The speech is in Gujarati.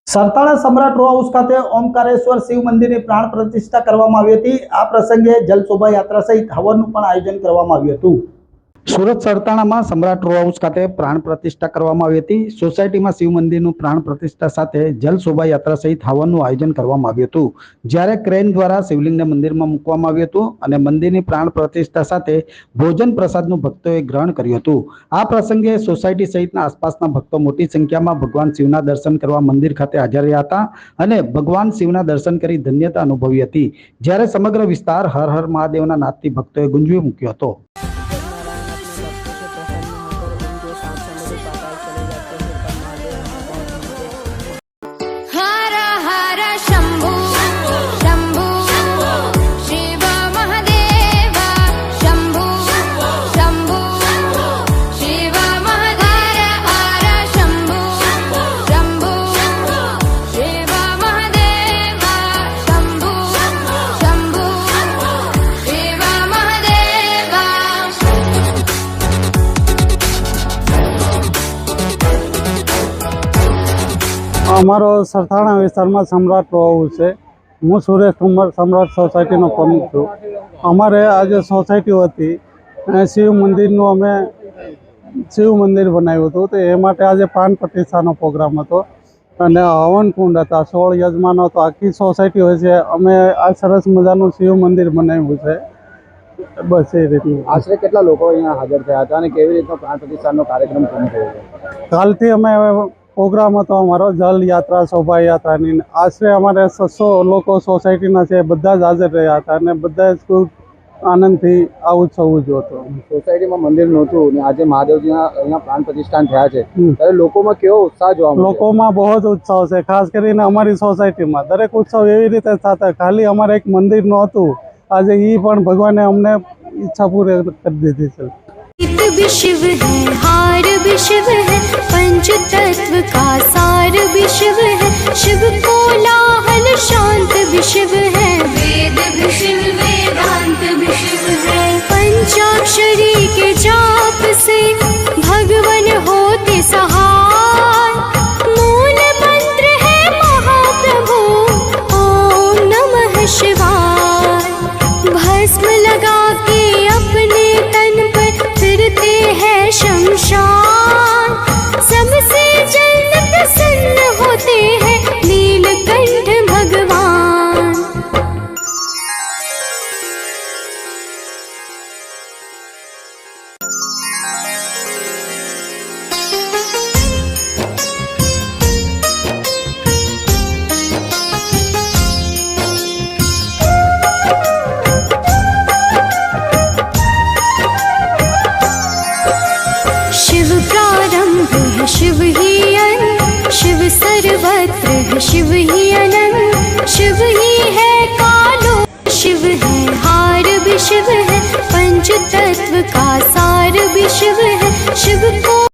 સરતાણા સમ્રાટ રો હાઉસ ખાતે ઓમકારેશ્વર શિવ મંદિરની પ્રાણ પ્રતિષ્ઠા કરવામાં આવી હતી। આ પ્રસંગે જલ શોભાયાત્રા સહિત હવનનું પણ આયોજન કરવામાં આવ્યું હતું। સુરત સરતાણામાં સમ્રાટ રો હાઉસ ખાતે પ્રાણ પ્રતિષ્ઠા કરવામાં આવી હતી। સોસાયટીમાં શિવ મંદિરનું પ્રાણ પ્રતિષ્ઠા સાથે જલ શોભાયાત્રા સહિત હવનનું આયોજન કરવામાં આવ્યું હતું। જ્યારે ક્રેન દ્વારા શિવલિંગને મંદિરમાં મૂકવામાં આવ્યું હતું અને મંદિરની પ્રાણ પ્રતિષ્ઠા સાથે ભોજન પ્રસાદનું ભક્તોએ ગ્રહણ કર્યું હતું। આ પ્રસંગે સોસાયટી સહિતના આસપાસના ભક્તો મોટી સંખ્યામાં ભગવાન શિવના દર્શન કરવા મંદિર ખાતે હાજર રહ્યા હતા અને ભગવાન શિવના દર્શન કરી ધન્યતા અનુભવી હતી। જ્યારે સમગ્ર વિસ્તાર હર હર મહાદેવના નાદથી ભક્તોએ ગુંજવી મૂક્યો હતો। અમારો સરથાણા વિસ્તારમાં સમ્રાટ રો હાઉસ છે। હું સુરેશ કુમાર સમ્રાટ સોસાયટીનો પ્રમુખ છું। અમારે આજે સોસાયટી હતી શિવ મંદિરનું અમે શિવ મંદિર બનાવ્યું હતું, તો એ માટે આજે પ્રાણ પ્રતિષ્ઠાનો પ્રોગ્રામ હતો અને હવન કુંડ હતા, 16 યજમાનો હતો। આખી સોસાયટી હોય છે, અમે આ સરસ મજાનું શિવ મંદિર બનાવ્યું છે। બસ એ રીતનું। આશરે કેટલા લોકો અહીંયા હાજર થયા હતા અને કેવી રીતનો પ્રાણ પ્રતિષ્ઠાનો કાર્યક્રમ પૂર્ણ થયો છે? કાલથી અમે પ્રોગ્રામ હતો અમારો જલ યાત્રા શોભાયાત્રાની। આશરે અમારે 600 લોકો સોસાયટીના છે, બધા જ હાજર રહ્યા હતા અને બધા જ ખૂબ આનંદથી આ ઉત્સવ ઉજવ્યો હતો। સોસાયટીમાં મંદિર નહોતું ને આજે મહાદેવજીના અહીંયા પ્રાણ પ્રતિષ્ઠાન થયા છે, ત્યારે લોકોમાં કેવો ઉત્સાહ જોવા મળ્યો? લોકોમાં બહુ જ ઉત્સાહ છે, ખાસ કરીને અમારી સોસાયટીમાં દરેક ઉત્સવ એવી રીતે થતા। ખાલી અમારે એક મંદિર નહોતું, આજે એ પણ ભગવાને અમને ઈચ્છા પૂરી કરી દીધી છે। भी शिव है, हार भी शिव है, पंच तत्व का सार भी शिव है, शिव कोलाहल शांत भी शिव है, वेद भी शिव वेदांत भी शिव है, पंचाक्षरी के जाप से भगवन होते सहाय, मूल मंत्र है महाप्रभु ओम नमः शिवाय, भस्म लगा के अपने तन पर फिरते हैं शमशान, सबसे जल्द प्रसन्न होते हैं नीलकंठ भगवान। शिव प्रारंभ है, शिव ही अंत, शिव सर्वत्र है, शिव ही अनंत, शिव ही है कालो, शिव है हार भी शिव है, पंच तत्व का सार भी शिव है, शिव को